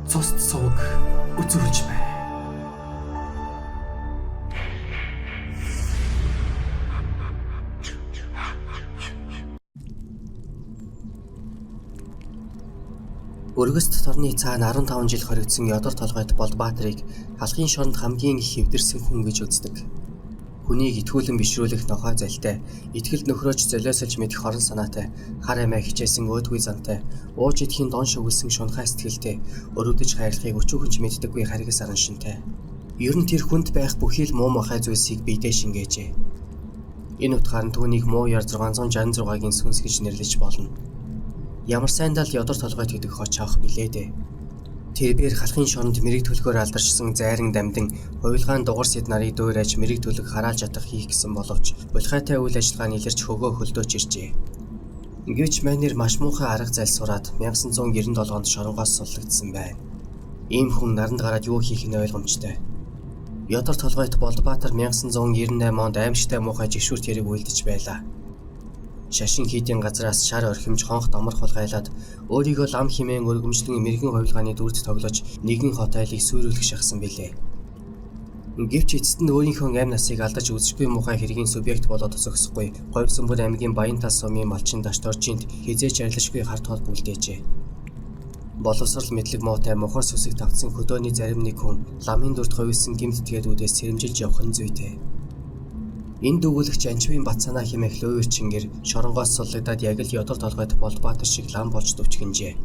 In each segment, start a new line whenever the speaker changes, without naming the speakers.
цусд сувг үзүүлж бай. Өргөст торны цаана 15 жил хоригдсон Ёдор толгойд Болбаатарыг халахын шоронд хамгийн их хэвдэрсэн хүн гэж үздэг. Хүнийг итгүүлэн бишрүүлэх нохой залтай, итгэлд нөхрөөж золиосолж мэдэх хорон санаатай, хар амиа хичээсэн өөдгүй зантай, ууж идэхийн дон шүглсэн шунхай сэтгэлтэй, өрөвдөж хайрлахыг өчүүхэнч мэддэггүй харгас аран шинтэй. Ер нь тэр хүнд байх бүхий л муу махай зүйлсийг биедээ шингээжээ. Энэ утгаар нь түүнийг муу яр 666-гийн сүнс гэж нэрлэж болно. Ямар сайндаа л Ёдор толгойд гэдэг хоч авах билээ дээ. Тэрбээр халахын шоронд мэрэг төлгөөр алдаршсан зайран дамдин хуйлгаан дугар сэд нарыг дуурайж мэрэг төлөг хараалж ятах хийх гэсэн боловч булхайтай үйл ажиллагаа нийлэрч хөгөө хөлдөөж иржээ. Гэвч Майнер маш муухай арга зайлс сураад 1997 онд шоронгоос суллагдсан байна. Ийм хүн наранд гараад юу хийх нь ойлгомжтой. Ёдор толгойд Болбаатар 1998 онд аимшигтай муухай жигшүүр тэрэг үйлдэж байлаа. Шашин хийдийн газраас шар орхимж хонх домор хулгайлаад өөрийгөө лам химэн өргөмжлөн мэрэгэн хувилгааны дүрд тоглож нэгэн хот айлыг сүйрүүлэх шахсан билээ. Гэвч эцэст нь өөрийнхөө амь насыг алдаж үзэшгүй муухай хэргийн субъект болоод зогсохгүй Говьсөнбөр аймгийн Баянтал сумын малчин дашторжинд хизээч арилжгүй харт хол бүлдээжээ. Боловсрал мэдлэг муутай мохор сүсэг тавцсан хөдөөний зарим нэг хүн ламын дүрд хувилсан гимтдгээдүүдээс сэрэмжилж явах нь зүйтэй. Энэ дүүгүүлэгч Анчвын Батсанаа хэмээх луйр чингэр шоронгоос суллагдаад яг л Ёдор толгойд Болбаатар шиг лам болж дөвчгөнжээ.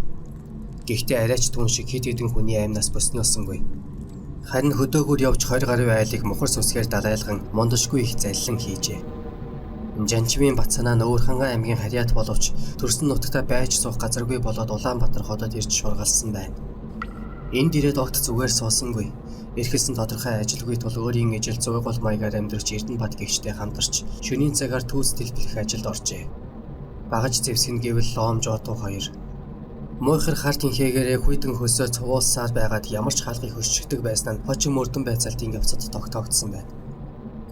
Гэхдээ арайч түн шиг хэд хэдэн хүний амнаас босниосонгүй. Харин хөдөөгөр явж 20 гаруй айлыг мухар сүсгээр далайлган мондошгүй их заллин хийжээ. Жанчвын Батсанаа Нөөрхангай аймгийн Харьяат боловч төрсөн нутагта байж суух газаргүй болоод Улаанбаатар хотод ирж шургалсан байна. Энд ирээд огт зүгээр суусангүй. Эрхэлсэн тодорхой ажилгүй тул өөрийн ижил зуг гол маягаар амьдрах Эрдэнэбат гэгчтэй хамтарч шөнийн цагаар түүс дэлбэлэх ажилд оржээ. Багаж зэвсгэн гэвэл лоомж отуу хоёр. Муухар харт инхээгээрээ хүйтэн хөлсөө цувуулсаар байгаад ямар ч хаалгыг хөшчихдөг байсан нь хожим мөрдөн байцаалтын явцад тогтоогдсон байна.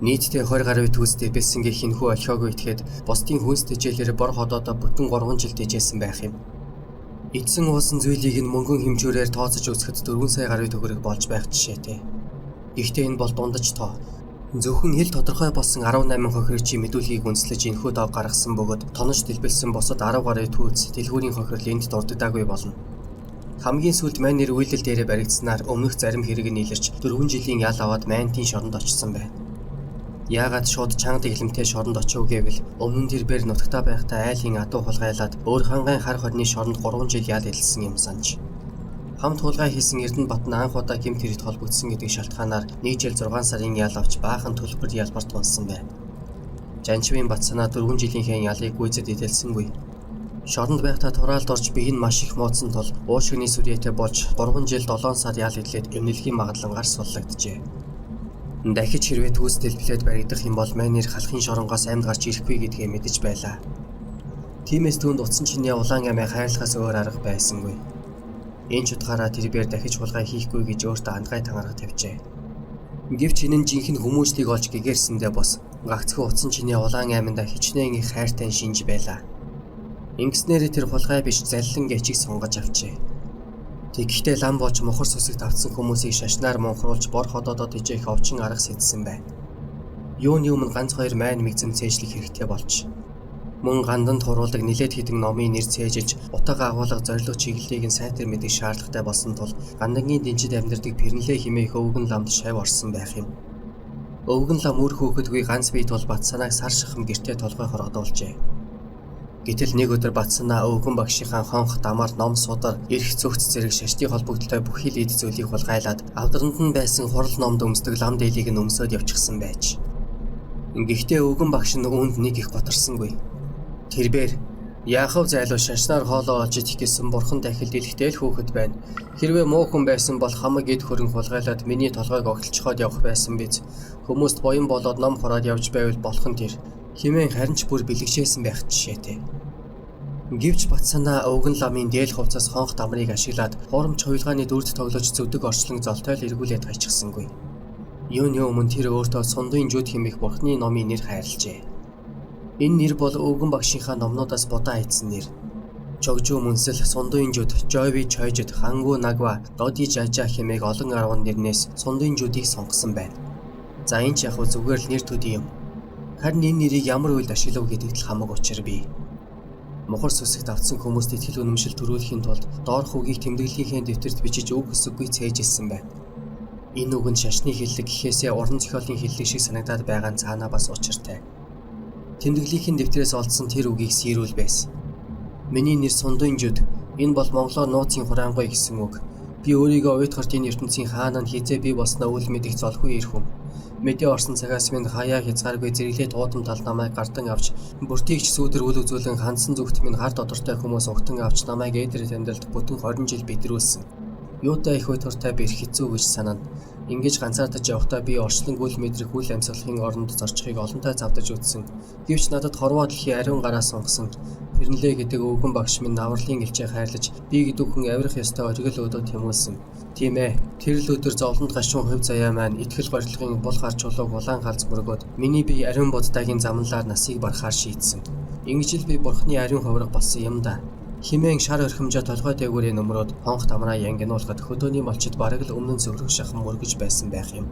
Нийтдээ 20 гаруй түүс дэлбэлсэнгээ хинхүү олхиогүй итгэхэд бусдын хүнс тэжээлээр бор ходоодоо бүтэн 3 жил тэжээсэн байх юм. Эдсэн уусан зүйлийг нь мөнгөн хэмжүүрээр тооцож үзэхэд 4 сая гаруй төгрөг болж байх жишээтэй. Гэхдээ энэ бол дундаж тоо. Зөвхөн хэл тодорхой болсон 18 хохирчийн мэдүүлгийг үндэслэж энэхүү доо гаргасан бөгөөд тонож дэлбэлсэн босод 10 гаруй түүц дэлгүүрийн хохирол энд дурддаггүй болно. Хамгийн сүүлд Майнер үйлдэл дээрээ баригдсанаар өмнөх зарим хэрэг нийлэрч 4 жилийн ял аваад Майнтын шоронд очсон байна. Яагаад шууд чанга дэглэмтэй шоронд очив гэвэл өмнө нь тэрбээр нутагтаа байхдаа айлын адуу хулгайлаад өөр хангайн хар хорны шоронд 3 жил ял илсэн юм санаж. Хамт хулгай хийсэн Эрдэнэбат нь анх удаа гэмт хэрэгт холбогдсон гэдэг шалтгаанаар 1 жил 6 сарын ял авч баахан төлбөр ялбарт унсан байна. Жанчвын Батсанаа 4 жилийнхээ ялыг гүйцэд идэлсэнгүй. Шоронд байхдаа тураалд орж бие нь маш их муудсан тул уушгины сүрьетэй болж 3 жил 7 сар ял идлээд эмнэлгийн магадлангаар суллагджээ. Дахиж хэрвээ түүс дэлбэлээд баригдах юм бол Майнер халахын шоронгоос амьд гарч ирэхгүй гэдгээ мэдэж байлаа. Тиймээс түүнд утсан чинээ улаан амиа хайрлахаас өөр арга байсангүй. Энэ ч утгаараа тэрбээр дахиж хулгай хийхгүй гэж өөртөө андгай тангараг тавьжээ. Гэвч энэ нь жинхэнэ хүмүүжлийг олж гэгэрсэндээ бос гагцхүү утсан чинээ улаан айманда хичнээн их хайртай шинж байлаа. Ингэснээр тэр хулгай биш заллин гэчиг сунгаж авчээ. Тэгэхдээ лам болж мохор сүсэгт автсан хүмүүсийг шашнаар монхруулж бор ходоодоо тэжээх овчин арга сэдсэн байна. Юуны өмнө ганц хоёр майн мэгзэм цээжлэх хэрэгтэй болж. Мөн ганданд хуруулдаг нилээд хідэн номын нэр цээжилж утга агуулга зорилго чиглэлийг нь сайтар мэдэх шаардлагатай болсон тул гандангийн дэнчид амьдардаг Пэрнлээ хэмээх өвгөн ламд шав орсон байх юм. Өвгөн лам үр хөөхдгүй ганц бие тул Батсанааг сар шахам гэртээ толгой хоргодуулжээ. Гэтэл нэг өдөр Батсанаа өвгөн багшийнхаа хонх дамаар ном судар эрх зөвхт зэрэг шашны холбогдолтой бүхий л эд зүйлийг хулгайлаад авдранд нь байсан хурал номд өмсдөг лам дээлийг нь өмсөд явчихсан байж. Гэхдээ өвгөн багш нь үүнд нэг их готарсангүй. Тэрбээр яахав зайлуу шашнаар хоолоо олж идэх гэсэн бурхан дахил дэлхтэй л хөөхд байна. Хэрвээ муу хүн байсан бол хамаг эд хөрөнгө хулгайлаад миний толгойг огтлцоход явах байсан биз. Хүмүүст боён болоод ном хороод явж байвал болох нь тэр. Химэн харин ч бүр бэлэгшээсэн байх жишээтэй. Гэвч Батсанаа өвгөн ламын дээл хувцас хонх дамрыг ашиглаад хуурамч хуйлгааны дүрд тоглож зөвдөг орчлон золтой л эргүүлээд хайчихсангүй. Юуны өмнө тэр өөртөө сундын жүд хэмээх бурхны номын нэр хайрлажээ. Энэ нэр бол өвгөн багшийнхаа номнуудаас будаа ийдсэн нэр. Чогжуу Мүнсэл, Сундын Жуд, Жойви Чойжид, Хангу Нагва, Доди Жажа хэмээх олон арван нэрнээс Сундын Жудыг сонгосон байна. За энэ ч яг зүгээр л нэр төдий юм. Харин энэ нэрийг ямар үед ашиглав гэдэгт л хамаг учир бий. Мухар сүсэгт автсан хүмүүст итгэл үнэмшил төрүүлэхийн тулд доорх үгийг тэмдэглэлийнхээ дэвтэрт бичиж үг өсөггүй цээжилсэн байна. Энэ үг нь шашны хиллэг гэхээсээ уран зохиолын хиллэг шиг санагдаад байгаа нь цаанаа бас учиртай. Тэмдэглэлийн дэвтрээс олдсон тэр үгийг сэрүүл байсан. Миний нэр Сундын Жуд. Энэ бол монголоор нууцын хураангуй гэсэн үг. Би өөрийгөө уйтгарт энэ ертөнцийн хаана нь хизээ бий болсноо үл мэдэх золгүй ир хүн. Мэдээ орсон цагаас минь хаяа хязгааргүй зэрэглээ туудам тал намайг гардан авч бүртийгч сүүдэр үл үзүүлэн хандсан зүгт минь хар додортой хүмүүс угтан авч намайг эдрээ амьдралд бүтэн 20 жил бидрүүлсэн. Юутай их уйтгартай би хэцүү гэж санана. Ингэж ганцаардаж явахдаа би орчлон гүйл мэдрэх үйл амьсгалын оронд зорчихыг олонтой завдаж үзсэн. Гэвч надад хорвоо дэлхий ариун гараа сонгосон. Пэрнлээ гэдэг өвгөн багш минь наварлын элчээ хайрлаж би гэдэг хүн авирах ёстой оргил өдөө тэмүүлсэн. Тийм ээ. Тэр л өдөр зовлонд гашуун хувь заяа маань итгэл барилгын бол гарч чулууг улаан халз мөргөөд миний бие ариун боддаагийн замналаар насыг барахаар шийдсэн. Ингэж л би бурхны ариун хувраг болсон юм да. Химэн шар орхимжоо толгой дээгүүрийн нөмрөөд хонх тамраа янгинуулахад хөдөөний малчид бараг л өмнө нь зөврөх шахан мөргөж байсан байх юм.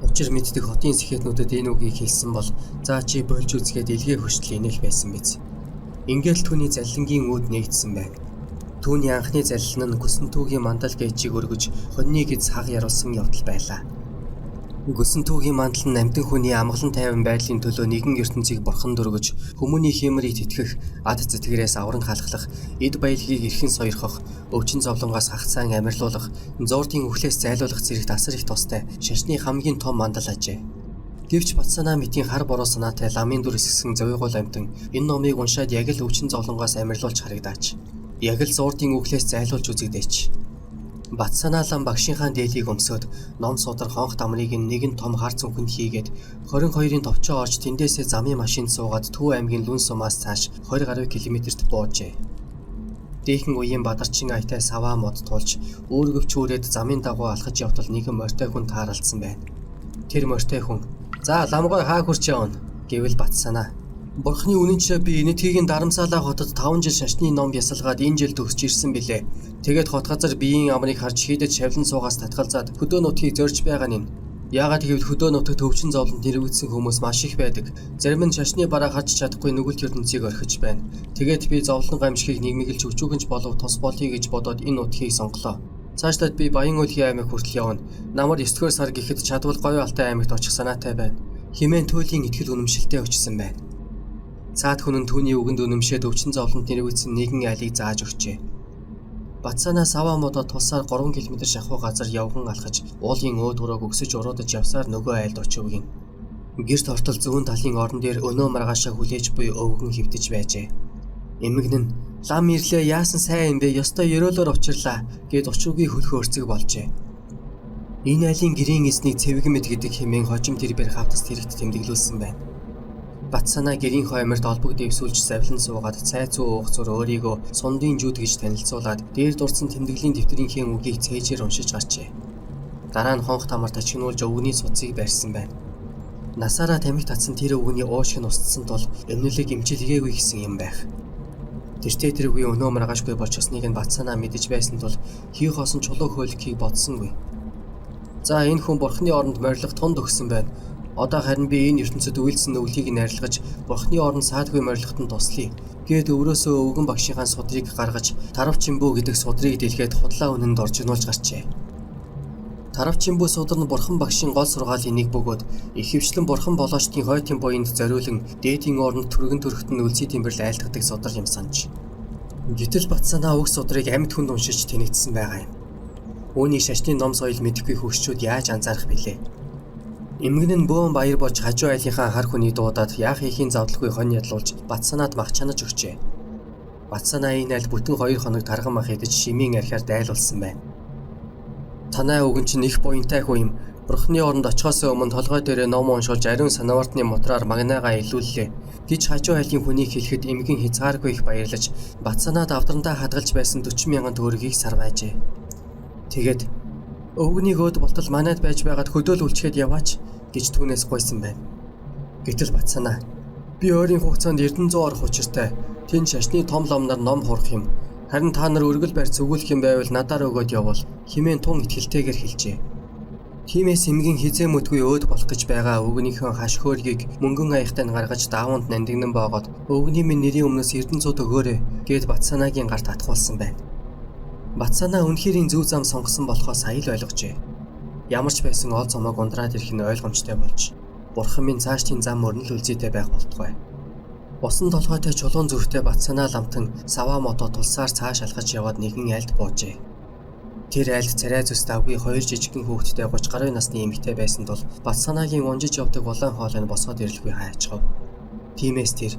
Учир мэддэг хотын сэхэтнүүдэд энэ үгийг хэлсэн бол за чи болж үзгээд илгээ хөштөл инех байсан биз. Ингээл түүний заллингийн үүд нэгдсэн байна. Түүний анхны заллин нь Гүсэн түүгийн мандал гэжийг өргөж хоньны гиз хаг яруулсан явдал байлаа. Гүсэн түүгийн мандал нь амьтан хүний амгалан тайван байдлын төлөө нэгэн ертөнцийг бурхан дөргөж хүмүүний хиймэрийг тэтгэх, ад зэтгэрээс авран халахлах, эд баялагийг эрхэн сойрхох, өвчин зовлонгоос хагацаан амьрлуулах, зууртын үхлээс зайлуулах зэрэг асар их тустай шашны хамгийн том мандал ажээ. Гэвч Батсанаа мэтийн хар буруу санаатай ламын дүр эсгсэн зовёогол амьтан энэ номыг уншаад яг л өвчин зовлонгоос амьрлуулж харагдаач. Яг л зууртын үхлээс зайлуулж үзэгдээч. Батсанаа лам багшийнхаа дээлийг өмсөд ном судар хонх дамрыг нэгэн том хар цүнхэнд хийгээд 22-ын товчоо орж тэндээсээ замын машинд суугаад Төв аймгийн Лүн сумаас цааш 20 гаруй километрт буужээ. Дээхэн үеийн бадарчин аятай саваа мод тулж өөргөвчүүрээд замын дагуу алхаж явтал нэгэн морьтой хүн тааралдсан байна. Тэр морьтой хүн "За ламгой хаа хүрч явна" гэвэл Батсанаа "Бурхны үнэнчээ би Энэтхигийн Дарамсаалаа хотод 5 жил шашны ном ясалгаад энэ жил төгсж ирсэн билээ. Тэгээд хот газар биеийн амрыг харж хийдэж шавлан суугаас татгалзаад хөдөө нутгийг зорж байгаа нь. Яагаад гэвэл хөдөө нутагт өвчин зовлонд нэрвэгдсэн хүмүүс маш их байдаг. Зарим нь шашны бараа харж чадахгүй нүгэлт ертөнцийг орхиж байна. Тэгээд би зовлон гамшигыг нэгмигэлж өчүүгэнч болов тус болъё гэж бодоод энэ нутгийг сонголоо. Цаашлаад би Баян-Өлгийн аймаг хүртэл явна. Намар 9-р сар гэхэд чадвал Говь Алтай аймагт очих санаатай байна." Хэмээн туйлын итгэл үнэмшилтэй өчсөн байна. Цаад хүн нь түүний үгэнд үнэмшээд өвчин зовлонд нэрвэгдсэн нэгэн айлыг зааж өгчээ. Батсанаа саваа модоо тулсаар 3 км шахуу газар явган алхаж уулын өөдгөрөөг өксөж уруудаж явсаар нөгөө айлд очив гин. Гэрт ортол зүүн талын орон дээр өнөө маргаашаа хүлээж буй өвгөн хөвдөж байжээ. Эмэгнэн "Лам ирлээ, яасан сайн юм бэ? Ёстой ёроолоор учирлаа" гэд учиргүй хөлхөө өрцөг болжээ. Энэ айлын гэрийн эзнийг цэвэг мэд гэдэг хэмээн хожим тэрбэр хавтас тэрэгт тэмдэглүүлсэн байна. Батсанаа гэрийн хойморт олбог дэвсүүлж завлан суугаад цай цүү уух зур өөрийгөө Сундын Жуд гэж танилцуулаад дээр дурдсан тэмдэглэлийн дэвтрийнхээ үгийг цээжээр уншиж гарчээ. Дараа нь хонх тамар тачигнуулж өвгөний судсыг барьсан байна. Насаараа тамхи татсан тэр өвгөний уушиг нь устсан тул өмнөлөг эмчилгээгүй гэсэн юм байх. Тэртээ тэр үгүй өнөө маргаашгүй болчихсныг нь Батсанаа мэдэж байсан тул хий хоосон чулуу хөөлөхийг бодсонгүй. За энэ хүн бурхны оронд морилго тунд өгсөн байна. Одоо харин би энэ ертөнцид үйлсэн өвлийг найрлагаж бурхны орон саадгүй морилгот нь туслая гэд өврөөсөө өвгөн багшийнхаа судрыг гаргаж Тарав Чимбүү гэдэг судрыг дэлгээд худлаа үнэнд оржигнуулж гарчээ. Тарав Чимбүү судар нь бурхан багшийн гол сургаалын нэг бөгөөд ихэвчлэн бурхан болоочдын хойтын буйнд зориулан дээдийн орнд түргэн төрөхт нь үлзий тэмбэрл айлтгадаг судар юм санаж. Гэтэл Батсанаа уг судрыг амьд хүнд уншиж тэнэгдсэн байгаа юм. Үүнийг шашны ном соёл мэдэхгүй хөгшчүүд яаж анзаарах билээ? Эмгэн нь бөөн баяр болж хажуу айлынхаа хар хүний дуудаад яах хийхин завдалгүй хонь ядлуулж Батсанаад мах чанаж өгчээ. Батсанаа энэ айл бүтэн 2 хоног тарган мах идэж шимийн архиар дайлуулсан байна. "Танай үгэн чинь их буянтай хүн юм. Бурхны оронд очихоос өмнө толгой дээрээ ном уншуулж ариун санаавартны мотраар магнаагаа илүүллээ" гэж хажуу айлын хүнийг хэлэхэд эмгэн хязгааргүй их баярлаж Батсанаад авдрандаа хадгалж байсан 40 мянган төгрөгийг сарвайжээ. Тэгээд "Өвгөнийг өөд болтол манайд байж байгаад хөдөөл үлчгээд яваач" гэж түүнээс гуйсан байна. Гэтэл Батсанаа "Би ойрын хугацаанд Эрдэнэ 100 орох учиртай. Тэн шашны том ломноор ном хурах юм. Харин та нар өргөл барьц өгүүлэх юм байвал надаар өгөөд явбал хэмээн тун итгэлтэйгээр хэлжээ. Тиймээс эмгийн хизээ мэдгүй өөд болох гэж байгаа өвгөнийхөө хаш хөөргийг мөнгөн аяхтай гаргаж дааванд нандинан боогод өвгөний минь нэрийн өмнөөс Эрдэнэцүүд өгөөрэй гэд Батсанаагийн гарт татгуулсан байна. Батсанаа үнэхэрийн зөв зам сонгосон болохоос аял ойлгожээ. Ямар ч байсан ол зомоог ундраад ирэх нь ойлгомжтой болж Бурхан минь цааш тийм зам мөрнөл үлзийтэй байх болтугай. Усан толгойтой чулуун зүрхтэй Батсанаа ламтан саваа мото тулсаар цааш алхаж яваад нэгэн айлд буужээ. Тэр айлд царай зүс давгүй хоёр жижигхэн хүүхэдтэй 30 гаруй насны эмэгтэй байсан тул Батсанаагийн унжиж явдаг улаан хоолойн босгоод ирлгүй хайчгав. Тиймээс тэр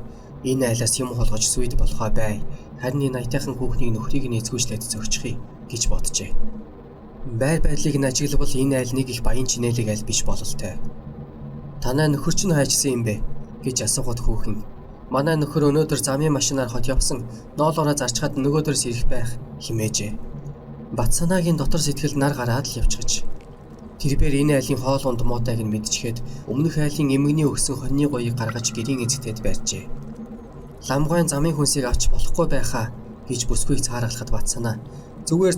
энэ айлаас юм холгож сүйд болохоо бай. Харин энэ аятайхан хүүхнийг нөхрийг нь эзгүүжлээд зөгчихье гэж боджээ. Байр байдлыг нь ажиглавал энэ айл нэг их баян чинэлэг айл биш бололтой. Танай нөхөр чинь хайчсан юм бэ гэж асуухад хүүхэн манай нөхөр өнөөдөр замын машинаар хот явсан ноолоороо зарчгаад нөгөөдөрс ирэх байх химээжээ. Батсанаагийн дотор сэтгэл нар гараад л явчихж. Тэрээр энэ айлын хоол унд муутайг нь мэдчихэд өмнөх айлын эмгэний өгсөн хоньны гоёыг гаргаж гэрийн эзэгтэд барьжээ. Ламгайн замын хүнсийг авч болохгүй байхаа гэж бүсгүйг цааргалахад Батсанаа зүгээр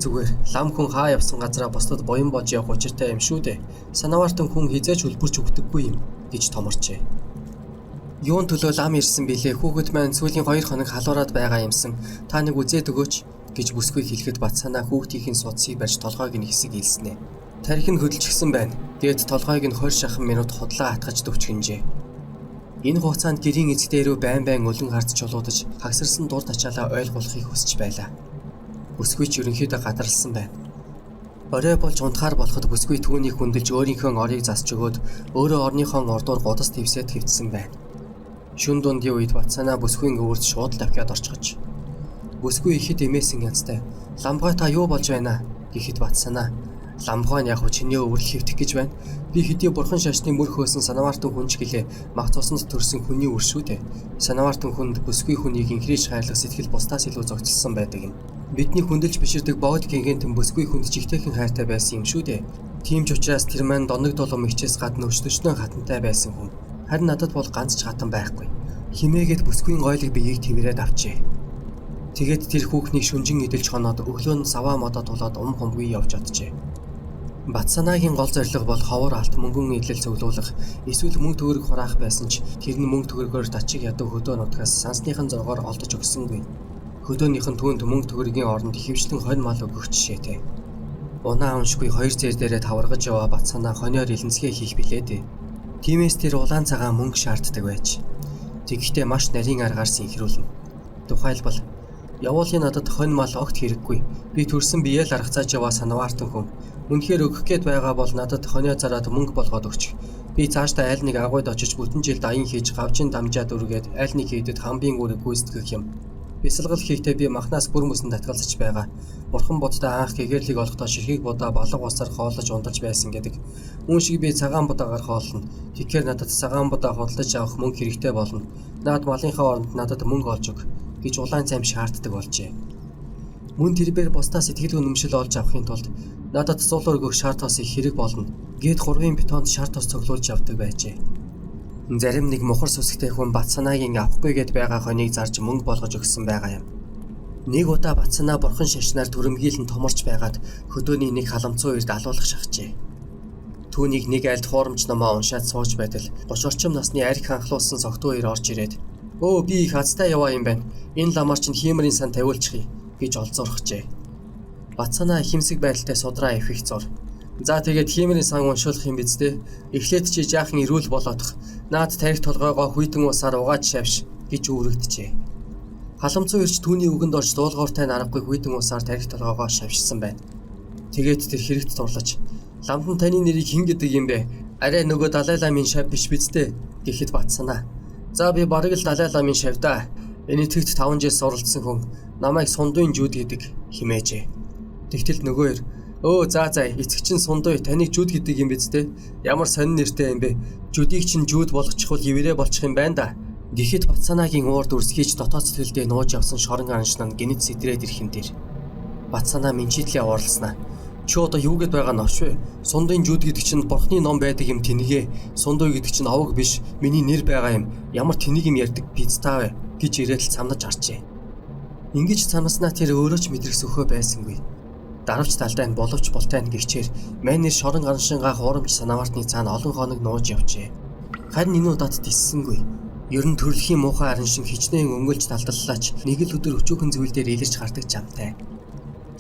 лам хүн хаа явсан газараа бусдад буян бож явах учиртай юм шүү дээ. Санаваартан хүн хизээч хөлбөрч өгдөггүй юм гэж томорчээ. Юун төлөө лам ирсэн бэлээ хүүхэд маань сүүлийн 2 хоног халуураад байгаа юмсан. Та нэг үзээд өгөөч гэж бүсгүй хэлэхэд Батсанаа хүүхдийн судсыг барьж толгойг нь хэсэг илснэ. Тарих нь хөдөлчихсөн байна. Дээд толгойг нь 20 шахан минут худлаа атгаж дөвчгөнжээ. Энэ хугацаанд гэрийн эзэгтэй рүү байн өлөн харц чулуудаж хагсарсан дур тачаалаа ойлгуулахыг хүсэж байлаа. Бүсгүй ч ерөнхийдөө гадарлсан байна. Орой болж унтахаар болоход бүсгүй түүнийг хүндэлж өөрийнхөө орыг засч өгөөд өөрөө орныхоо ордуур гудас твсэд хэвтсэн байна. Шүн дундын үед Батсанаа бүсгүйн өвөрт шууд давхиад орчгож. Бүсгүй ихэд эмээсэн янзтай. Ламгай та юу болж байна гэхэд Батсанаа ламгай нь яг чиний өвөрл хэвтэх гэж байна. Би хэдий бурхан шашны мөр хөөсөн санаваартан хүнч гэлээ магцуусанд төрсэн хүний үр шүү дээ. Санаваартан хүнд бүсгүй хүнийг инхрийж хайрлах сэтгэл бусдаас илүү зогцолсон байдаг юм. Бидний хүндэлж биширдэг богд гингийн бүсгүй хүнд жигтэйхэн хайртай байсан юм шүү дээ. Тийм ч учраас тэр маань доног дулам ихчээс гадна өчтөчнөө хатантай байсан хүн. Харин надад бол ганц ч хатан байхгүй. Химээгээд бүсгүйн гойлог биеийг твэрээд авчээ. Тэгээд тэр хүүхнийг шүнжин идэлж хоноод өглөө нь саваа модод тулаад хумгүй явж оджээ. Батсанаагийн гол зорилго бол ховор алт мөнгөн идэл цуглуулах, эсвэл мөнгө төгрөг хураах байсан ч тэр нь мөнгө төгрөгөөр тачиг ядаг хөдөө нутгаас сансныхан зоргоор олдож өгсөнгүй. Хөдөөнийх нь түүнд мөнгө төгрөгийн оронд хэвшлэн хонь мал өгөх жишээтэй. Унаа уншгүй 2 зэр дээрээ таваргаж яваа Батсанаа хоньоор илэнцгээ хийх билээ дээ. Тиймээс тэр улаан цагаан мөнгө шаарддаг байж. Тэгэхдээ маш нарийн аргаар синхруулна. Тухайлбал явуулын надад хонь мал огт хэрэггүй. Би төрсөн биеэ л аргацааж яваа санаваартан хүн. Үнэхээр өгөх гээд байгаа бол надад хоньо зараад мөнгө болгоод өгч. Би цаашдаа аль нэг агуйд очиж бүтэн жил даян хийж гавжин дамжаад үргээд аль нэг хийдэд хамбийн үрэг гүйцэтгэх юм. Бясалгал хийхдээ би махнаас бүр мөсөн татгалзаж байгаа. Бурхан бодтой анх гэгэрлийг олохдоо ширхэг будаа балга усаар хооллож унтарч байсан гэдэг. Үүн шиг би цагаан будаагаар хоолно. Тэгэхээр надад цагаан будаа худалдаж авах мөнгө хэрэгтэй болно. Наад малынхаа оронд надад мөнгө олж өг гэж улаан цайм шаарддаг болжээ. Мөн тэрээр бусдаа сэтгэл үнэмшил олж авахын тулд надад суулуур өгөх шар тос их хэрэг болно. Гээд 3 бетонд шар тос цуглуулж авдаг байжээ. Зарим нэг мухар сүсгтэй хүн Батсанаагийн авахгүй гээд байгаа хоньыг зарж мөнгө болгож өгсөн байгаа юм. Нэг удаа Батсанаа бурхан шашнаар төрөмгийлэн томорч байгаад хөдөөний нэг халамцуу эрд алуулах шахжээ. Түүнийг нэг айлд хуурамч номоо уншаад сууж байтал 30 орчим насны арх ханхлуулсан согтуу ир орж ирээд "Өө би их хацтай яваа юм байна. Энэ ламаар чинь хиймэрийн сан тавиулчихъя" гэж олзуурхжээ. Батсанаа ихэмсэг байдалтай судраа ивэх зур. За тэгээд хиймэрийн сан уншуулах юм биз дээ. Эхлээд чи жаахан ирүүл болоодох. Наад тарих толгойгоо хүйтэн усаар угааж шавш гэж үүрэгджээ. Халамцуу ирч түүний үгэнд орж дуулууртай нарахгүй хүйтэн усаар тарих толгойгоо шавшсан байна. Тэгээд тэр хэрэгт турлаж "Ламдан таны нэрийг хэн гэдэг юм бэ? Арай нөгөө Далай ламын шав биш биз дээ" гэхэд Батсанаа "За би бараг л Далай ламын шав да. Энэ итгэвч 5 жил суралцсан хүн. Намайг сундуйн жүүд гэдэг" химээжээ. Тэгтэл нөгөө ир "Өө за эцэгчин сундуй таныг жүүд гэдэг юм биз дээ. Ямар сонин нэртэй юм бэ? Жүдийг чинь жүүд болгочихвол еврей болчих юм байна да." Гэхэд Батсанаагийн уурд үрсгийж дотоод сэтгэлдээ нууж явсан шорон аншнаа гинэт сэтрээд ирэх юм дээр. Батсанаа минчидлээ уурласнаа. "Чи одоо юу гэд байгаа нь овш вэ? Сундуйн жүүд гэдэг чинь бурхны ном байдаг юм тэнийгээ. Сундуй гэдэг чинь овог биш. Миний нэр байгаа юм. Ямар тэнийг юм ярьдаг биз таа вэ?" гэж ирээд л цамнаж арчээ. Ингэж цамнаснаа тэр өөрөө ч мэдрэх сөхөө байсангүй. Даравч талдаа нь боловч бултай нь гихчээр Манер шорон ганшингаа хуурамч санаавартны цаана олон хоног нууж явжээ. Харин энэ удаад тиссэнгүй. Ер нь төрөлхийн муухай аран шин хичнээн өнгөлж талдаллаач нэг л өдөр өчүүхэн зүйл дээр илэрч гардаг жамтай.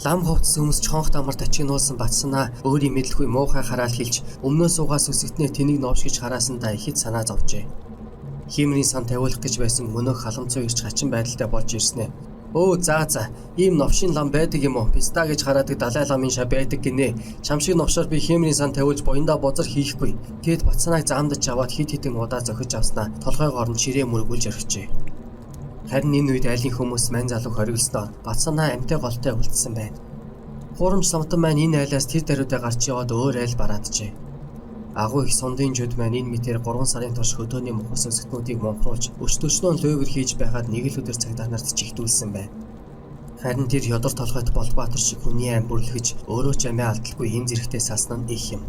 Лам хувцс өмсч хонх дамарт ачигнуулсан Батсанаа өөрийн мэдлгүй муухай хараал хэлж өмнөөс угаас үсэгтнээ тэнийг новшгиж хараасандаа ихэд санаа зовжээ. Хиймрийн сан тавиулах гэж байсан мөнөөх халамцуу ирж хачин байдалтай болж ирснэ. Өө за ийм новшин лам байдаг юм уу? Писта гэж хараадаг далай ламын шав байдаг гинэ. Шамшиг новшоор би хиймрийн сан тавиулж буяндаа бозар хийхгүй. Тэгэд Батсанааг заамдаж аваад хит хитэн удаа зохиж авснаа толгойгоор нь чирээ мөргүүлж орхижээ. Харин энэ үед айлын хүмүүс мань залуу хориглосноор Батсанаа амтай голтой үлдсэн байна. Хуурамч самтан маань энэ айлаас тэр даруйдаа гарч яваад өөр айл барааджээ. Агуу их сундын жуд маань энэ мэтэр 3 сарын турш хөдөөний мухас өсгтнүүдийг момхруулж өчтөчнөө лөвөр хийж байхад нэг л өдөр цагдаа нарт чихдүүлсэн байна. Харин тэр ёдор толгойд Болбаатар шиг хүний ам бүрлэхэж өөрөө ч амиа алдалгүй энэ зэрэгтээ салсан нь их юм.